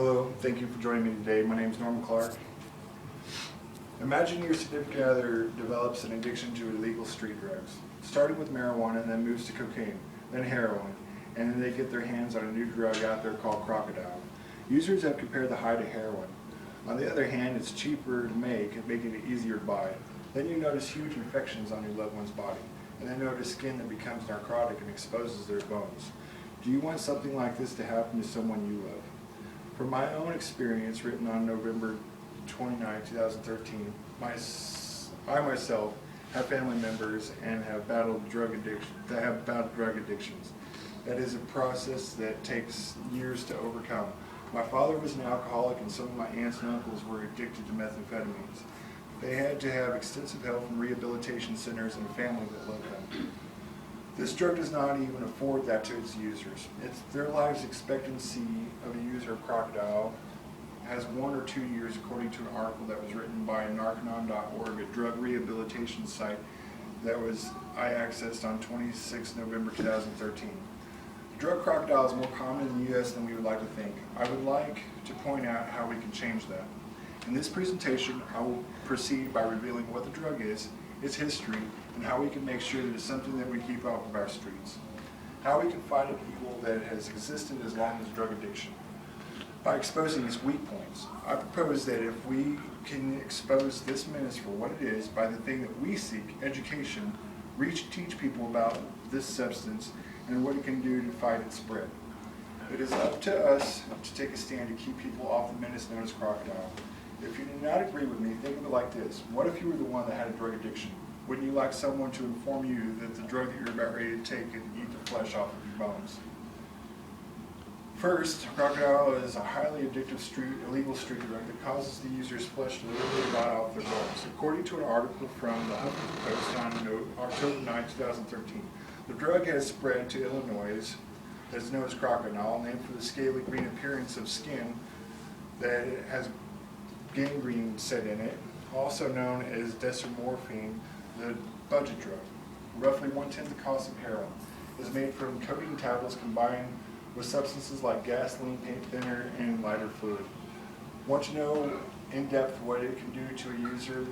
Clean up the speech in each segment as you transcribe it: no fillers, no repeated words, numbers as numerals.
Hello, thank you for joining me today. My name is Norman Clark. Imagine your significant other develops an addiction to illegal street drugs, starting with marijuana and then moves to cocaine, then heroin, and then they get their hands on a new drug out there called Crocodile. Users have compared the high to heroin. On the other hand, it's cheaper to make and making it easier to buy. Then you notice huge infections on your loved one's body, and then notice skin that becomes narcotic and exposes their bones. Do you want something like this to happen to someone you love? From my own experience, written on November 29, 2013, I myself have family members and have battled drug addictions. That is a process that takes years to overcome. My father was an alcoholic, and some of my aunts and uncles were addicted to methamphetamines. They had to have extensive help from rehabilitation centers and a family that loved them. This drug does not even afford that to its users. Their life expectancy of a user of Crocodile has 1 or 2 years, according to an article that was written by Narconon.org, a drug rehabilitation site that I accessed on 26 November 2013. The drug Crocodile is more common in the U.S. than we would like to think. I would like to point out how we can change that. In this presentation, I will proceed by revealing what the drug is, its history, and how we can make sure that it's something that we keep off of our streets. How we can fight an evil that has existed as long as drug addiction. By exposing its weak points, I propose that if we can expose this menace for what it is by the thing that we seek, education, teach people about this substance and what it can do to fight its spread. It is up to us to take a stand to keep people off the menace known as Crocodile. If you do not agree with me, think of it like this. What if you were the one that had a drug addiction? Wouldn't you like someone to inform you that the drug that you're about ready to take can eat the flesh off of your bones? First, Crocodile is a highly addictive illegal street drug that causes the user's flesh to literally rot off their bones. According to an article from the Huffington Post on October 9, 2013, the drug has spread to Illinois, that's known as Crocodile, named for the scaly green appearance of skin that has gangrene set in it, also known as desmorphine, the budget drug. Roughly 1/10 the cost of heroin. It is made from codeine tablets combined with substances like gasoline, paint thinner, and lighter fluid. Want to know in depth what it can do to a user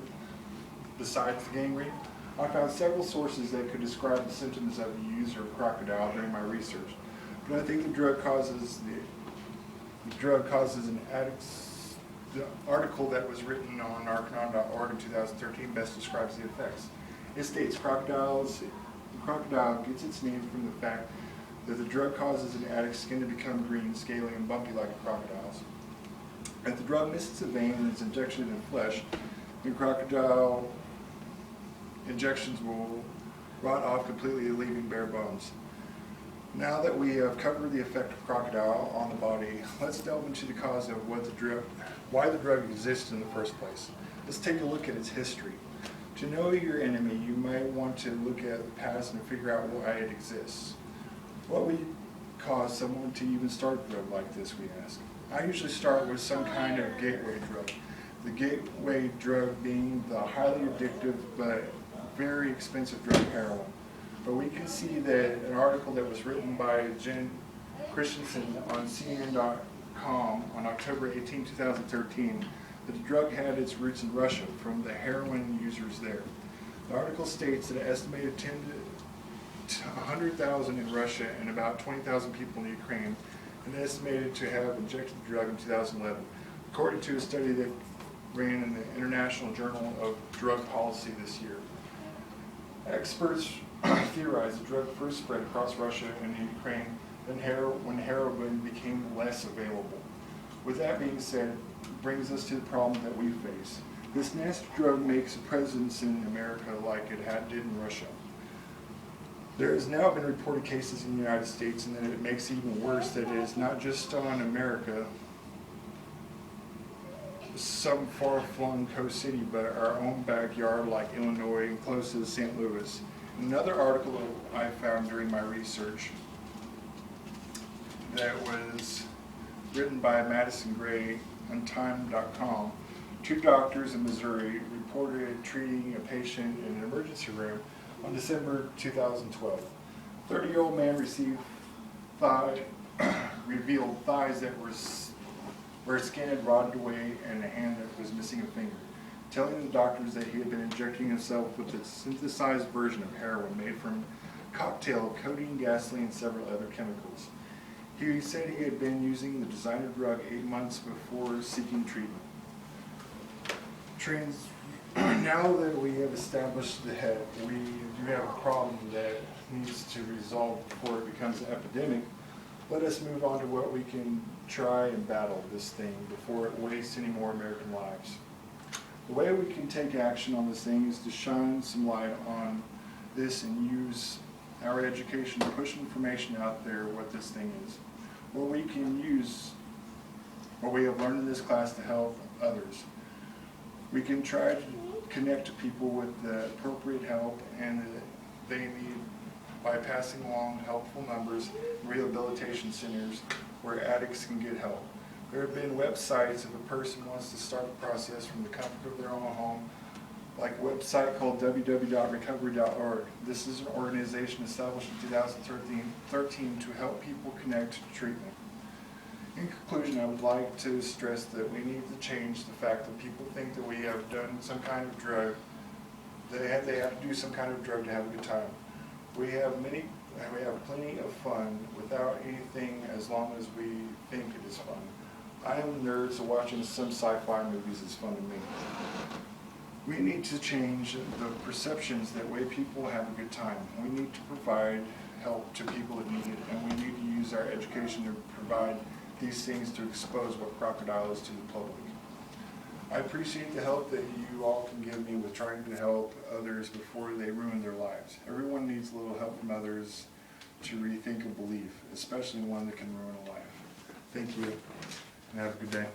besides the gangrene? I found several sources that could describe the symptoms of a user of Crocodile during my research, but I think the drug causes an addict's. The article that was written on Narconon.org in 2013 best describes the effects. It states Crocodile gets its name from the fact that the drug causes an addict's skin to become green, scaly, and bumpy like a crocodile's. If the drug misses a vein and is injected in flesh, then Crocodile injections will rot off completely, leaving bare bones. Now that we have covered the effect of Crocodile on the body, let's delve into the cause of why the drug exists in the first place. Let's take a look at its history. To know your enemy, you might want to look at the past and figure out why it exists. What would cause someone to even start a drug like this, we ask? I usually start with some kind of gateway drug. The gateway drug being the highly addictive but very expensive drug heroin. But we can see that an article that was written by Jen Christensen on CNN.com on October 18, 2013, that the drug had its roots in Russia from the heroin users there. The article states that an estimated 10 to 100,000 in Russia and about 20,000 people in Ukraine, and estimated to have injected the drug in 2011, according to a study that ran in the International Journal of Drug Policy this year. Experts theorized the drug first spread across Russia and Ukraine when heroin became less available. With that being said, it brings us to the problem that we face. This nasty drug makes a presence in America like it did in Russia. There has now been reported cases in the United States, and that it makes it even worse that it is not just on America, some far-flung coast city, but our own backyard like Illinois and close to St. Louis. Another article I found during my research that was written by Madison Gray on Time.com. 2 doctors in Missouri reported treating a patient in an emergency room on December 2012. 30-year-old man revealed thighs that were where his skin had rotted away and a hand that was missing a finger, telling the doctors that he had been injecting himself with a synthesized version of heroin made from a cocktail of codeine, gasoline, and several other chemicals. He said he had been using the designer drug 8 months before seeking treatment. Now that we have established the head, we do have a problem that needs to resolve before it becomes an epidemic. Let us move on to what we can try and battle this thing before it wastes any more American lives. The way we can take action on this thing is to shine some light on this and use our education to push information out there what this thing is. What we can use, what we have learned in this class to help others. We can try to connect to people with the appropriate help and that they need by passing along helpful numbers, rehabilitation centers where addicts can get help. There have been websites if a person wants to start the process from the comfort of their own home, like a website called www.recovery.org. This is an organization established in 2013 to help people connect to treatment. In conclusion, I would like to stress that we need to change the fact that people think that we have done some kind of drug, they have to do some kind of drug to have a good time. We have plenty of fun without anything as long as we think it is fun. I am a nerd, so watching some sci-fi movies is fun to me. We need to change the perceptions that way people have a good time. We need to provide help to people that need it, and we need to use our education to provide these things to expose what crocodile is to the public. I appreciate the help that you all can give me with trying to help others before they ruin their lives. Everyone needs a little help from others to rethink a belief, especially one that can ruin a life. Thank you, and have a good day.